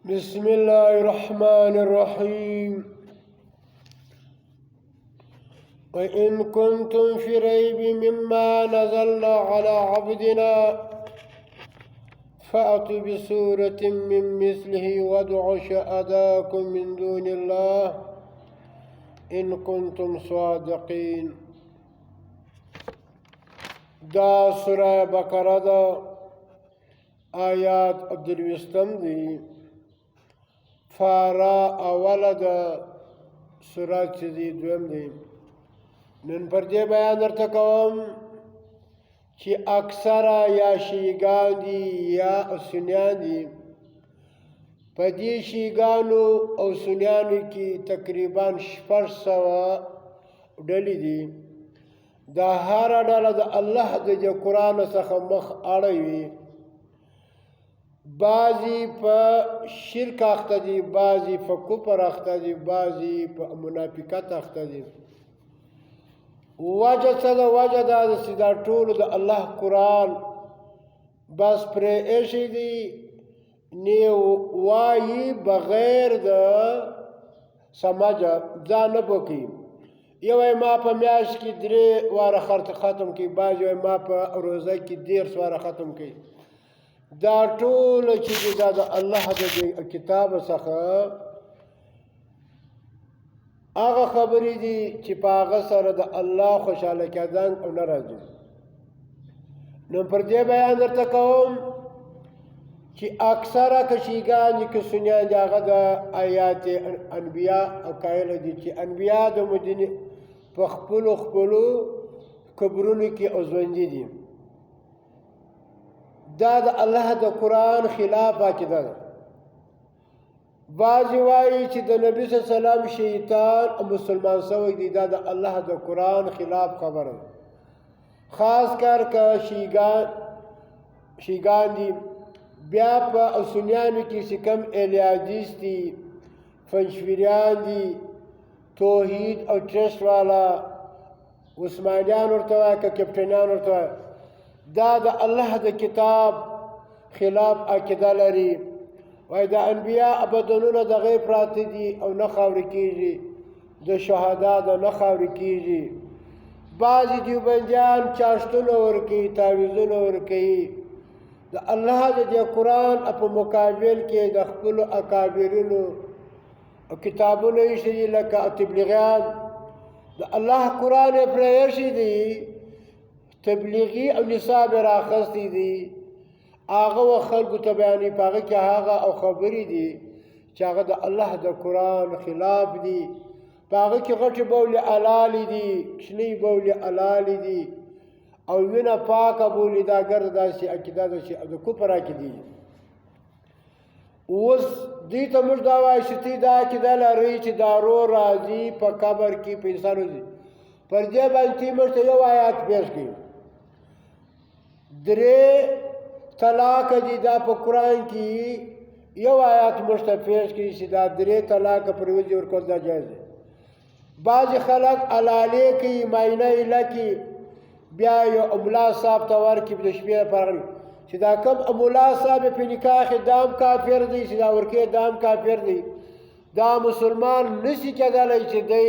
بسم الله الرحمن الرحيم وإن كنتم في ريب مما نزلنا على عبدنا فأتوا بسورة من مثله وادعوا شهداءكم من دون الله إن كنتم صادقين. دا سورة بقرة دا آيات عبدالوستم دي فارا اوله د سورات چې دی دویم دی. نن پر دې بیان درته کوم چې اکثره یا شیعیګان دي یا سنیان دي. په دې شیعیګانو او سنیانو کې تقریبا 600 ډلې دي. دا هره ډله د الله د قرآن څخه مخ اړوي. بعضی په شرک اخته دي، بعضی په کفر اخته دي، بعضی په منافقت اخته دي. وجه څه ده؟ وجه دا ده چې دا ټولو د الله قرآن بس پرې ایښی دي، نه وایي بغیر د سمجه ځان نه پوکي. یو وایي ما په میاشت کې 3 واره ختم کړي، بعض وایي ما په روزه کې 10 واره ختم کړي. دا ټول چې دا د الله د کتاب څخه هغه خبرې دي چې په هغه سره د الله خوشحاله کېدن او نه راځي. نو پر دې بیان درته کوم چې اکثره که شیعیګان دي که سنیان دي هغه د آیات انبیا قایل دي چې انبیا د مدینې په خپلو قبرونو کې ژوندي دي. دا د الله د قرآن خلاف عقیده ده. بعضې وایي چې د نبي صلی الله علیه وسلم شیطان مسلمان شوی دی. دا د الله د قرآن خلاف خبره ده. خاص کر که شیعیګان دي. بیا په سنیانو کې چې کوم الیادیس دي، فنشویریان دي، توحید او ټرسټ والا عثمانیان ورته وایي که کپټنیان ورته وایي. دا د الله د کتاب خلاف عقیده لري. وایي د انبیا بدنونه د غیب پراته دي او نه خاورې کېږي، د شهدا د نه خاورې کېږي. بعضې دیوبندیان چاشتونه ورکوي، تعویضونه ورکوي. د الله د دې قرآن په مقابل کې د خپلو اکابرینو کتابونه ایښي دي لکه تبلیغیان. د الله قرآن یې پرې ایښی دی، تبلیغی او نصاب راخستی دي. هغه و خلکو ته بیانوي، په هغه کې هغه او خبرې دي چې هغه د الله د قرآن خلاف دي. په هغه کې غټې بولې حلالې دي، کوچنۍ بولې حلالې دي او وینه پاکه بولې. دا ګرد داسې عقیده ده چې د کفر عقیدې دي. اوس دې ته موږ دا وایو چې تی دا عقیده لرئ چې دا روح راځي په قبر کې په انسان وځي. پر دې باندې تی موږ ته یو آیات پیش کړي. 3 طلاق دي. دا په قرآن کې یو آیات موږ ته پیش کړي چې دا 3 طلاق پر وځي ورکول دا جایز دی. بعضې خلک حلالې کوي، معاینه یې لکي، بیا یو ملا صاحب ته ورکړي د شپې لپاره چې دا کوم ملا صاحب په نکاح کې دا هم کافر دی، چې دا ورکوي دا هم کافر دی. دا مسلمان نشي کېدلی چې دی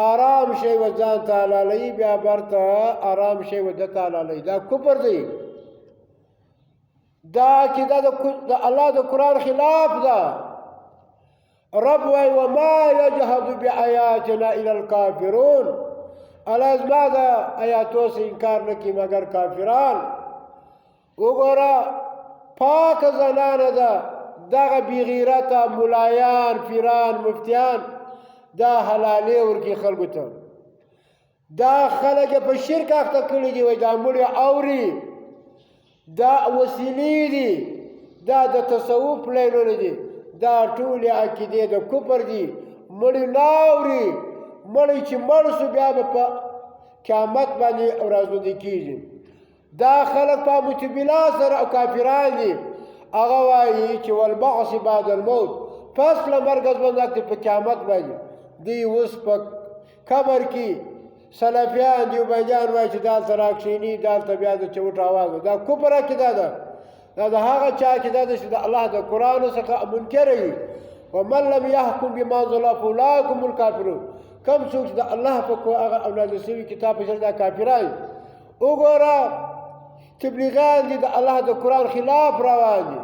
آرام شي و ځان ته حلالوي، بیا برته آرام شي و ده ته حلالوي. دا کفر دی. دا عقیده د الله د قرآن خلاف ده. رب وایي وما یجحد بآیاتنا الا الکافرون. الله زما د آیاتو سے انکار نه کوي مګر کافران. وګوره پاکه زنانه ده، دغه بېغیرته ملایان، پیران، مفتیان دا حلالې ورکوي خلکو ته. دا خلک په شرک اخته کړي دي. وایي دا مړي اوري، دا وسیلې دي، دا د تصوف پلینونه دي. دا ټولې عقیدې د کفر دي. مړي نه اوري. مړی چې مړ شو بیا به په قیامت باندې راژوندي کېږي. دا خلک په متبلا سره او کافران دي. هغه وایي چې والبعث بعد الموت، پس له مرګ ژوند په قیامت باندې. دوی اوس په قبر کې سلفیان دیوبندیان وایي چې دلته راکښېني، دلته بیا د چوټ اواز. دا کفر عقیده ده. د دا د هغه چا عقیده ده چې د الله د قرآن څخه منکر وي ومن لم يحكم بما انزل الله فاولئک هم الکافرون کم څوک چې د الله په هغه نازل شوي کتاب په شرط دا کافران وګوره تبلیغیان دي د الله د قرآن خلاف روان دي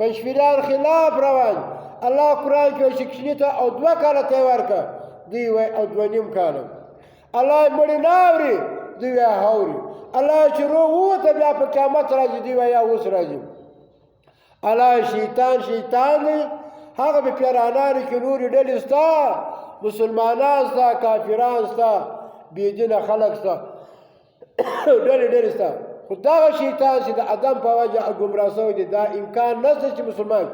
پنځپیریان خلاف روان دي الله قرآن کې وایي چې کښېني ته او 2 کاله ته یې ورکړه دوی وایي او 2.5 کاله الله مړي نه اوري دوی وایي اوري الله چې روح ووته بیا په قیامت راځي دوی وایي اوس راځي الله شیطان دی هغه به پیرانانو کې نورې ډلې سته مسلمانان سته کافران سته بېدینه خلک سته ډلې سته خو دغه شیطان چې د ادم په وجه ګمراه شوی دی دا امکان نشته چې مسلمان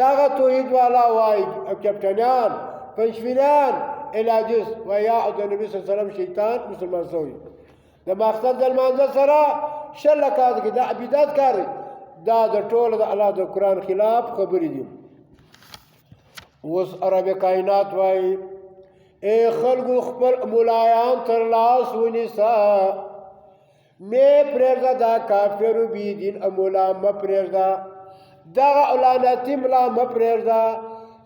دغه توحید والا وایي او کپټنیان پنځپیریان الهادیس وایي د نبي صلی الله علیه وسلم شیطان مسلمان شوی د مقصد د لمانځه سره 6 رکعات کې دا عبادت کوي دا د ټولو د الله د قرآن خلاف خبرې دي اوس عرب کائنات وایي ای خلکو خپل ملایان تر لاس ونیسه مې پرېږده دا کافرو بې دین ملا مه پرېږده دغه لعنتي ملا مه پرېږده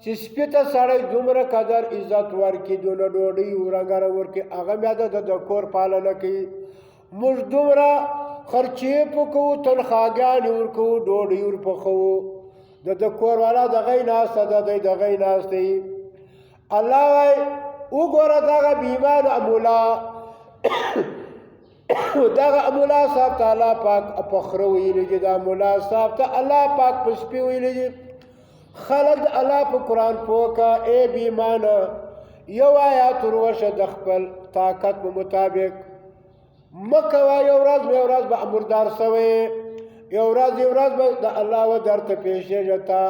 چې سپي ته سړی دومره قدر عزت ورکړي دونه ډوډۍ ورنګره ورکړي هغه بیا د کور پالنه کوي موږ دومره خرچې پکوو تنخواګانې ورکوو ډوډۍ ورپخوو د کور والا دغه یې ناسته ده دی دغه یې ناست دی الله وایي وګوره دغه بیمانه ملا دغه ملا صاحب ته الله پاک په خره ویلی دي دا ملا صاحب ته الله پاک په سپي ویلی دي خلک د الله په قرآن پوه که ای بیمانه یو آیات ورورشه د خپل طاقت په مطابق مه کوه یو ورځ به مردار سوی یو ورځ به د الله و درته پیښېږه تا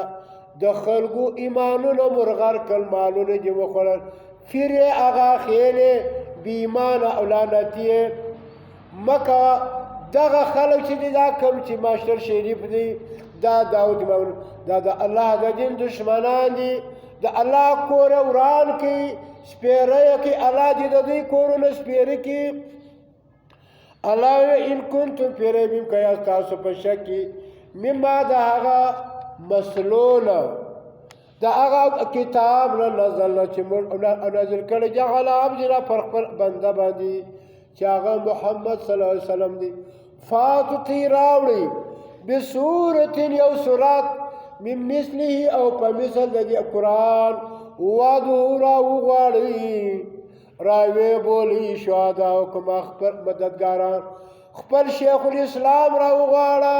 د خلکو ایمانونه مرغر کړل مالونه دې وخوړل پیر یې هغه خیلې بې ایمانه او لعنتي یې مه کوه دغه خلک چې دي دا کوم چې ماشتر شریف دی دا داود امام دا د الله د دین دشمنان دي د الله کوره وران کوي سپېره یې کوي الله دې د دوی کورونه سپېره کړي الله ان کنتم فی ریب که یاست تاسو په شک کې مما د هغه مسلو نه د هغه کتاب نه نزلنا چې موږ نازل کړی دی علی عبدنا پر خپل بنده باندې چې هغه محمد صلی الله علیه وسلم دی فاتو تی راوړي بصورت یو صورت من مثله او په مثل د دې قرآن وادو را وغواړي راوی بولی شهدا او کومه خپل مددګاران خپل شیخ الاسلام را وغواړه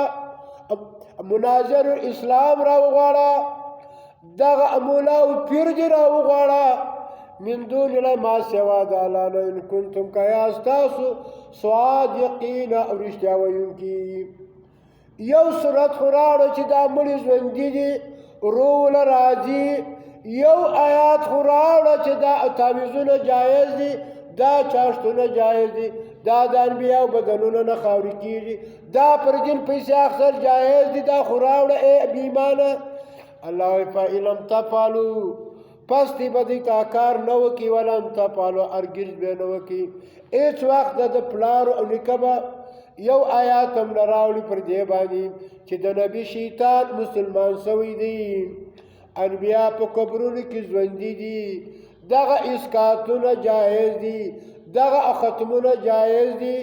مناظر اسلام را وغواړه دغه مولا او پیر دې را وغواړه من دون الله ما سوا د الله نه ان کنتم که یاست تاسو صادقین او رښتیا ویونکي یو صورت خو راوړه چې دا مړي ژوندي دي روح له راځي یو آیات خو راوړه چې دا تعویذونه جایز دي دا چاشتونه جایز دي دا د انبیاو بدنونه نه خاورې کېږي دا پر دین پیسې اخیستل جایز دي دا خو راوړه ای بیمانه الله وایي فإلم تفعلوا پس دې به دوی تا کار نه وکړي ولن تفعلوا هرګز به نه وکړي هېڅ وخت د پلار او نیکه به یو آیات هم نه راوړي پر دې باندې چې د نبي شیطان مسلمان شوی دی انبیا په قبرونو کې ژوندي دي دغه اسکاتونه جایز دي دغه ختمونه جایز دي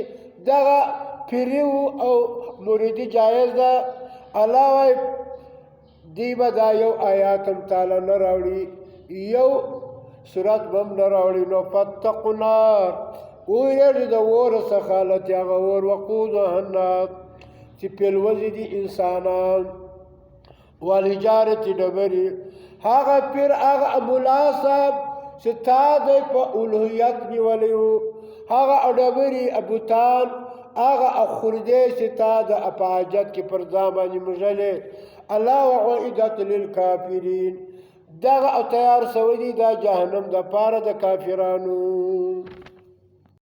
دغه پیریو او مریدي جایز ده الله وایي دی به دا یو آیات هم تعالی نه راوړي یو صورت به هم نه راوړي نو فاتقوا النار ویریږي د اور څخه التي هغه اور وقودها الناس چې پیلوځي دي انسانان والحجارة ډبرې هغه پیر هغه ملا صاحب چې تا دی په الوهیت نیولی و هغه ډبرې بوتان هغه خردې چې تا د په حاجت کې پر ځان باندې مږلې الله وعدت للکافرین دغه تیار سوی دی دا جهنم د پاره د کافرانو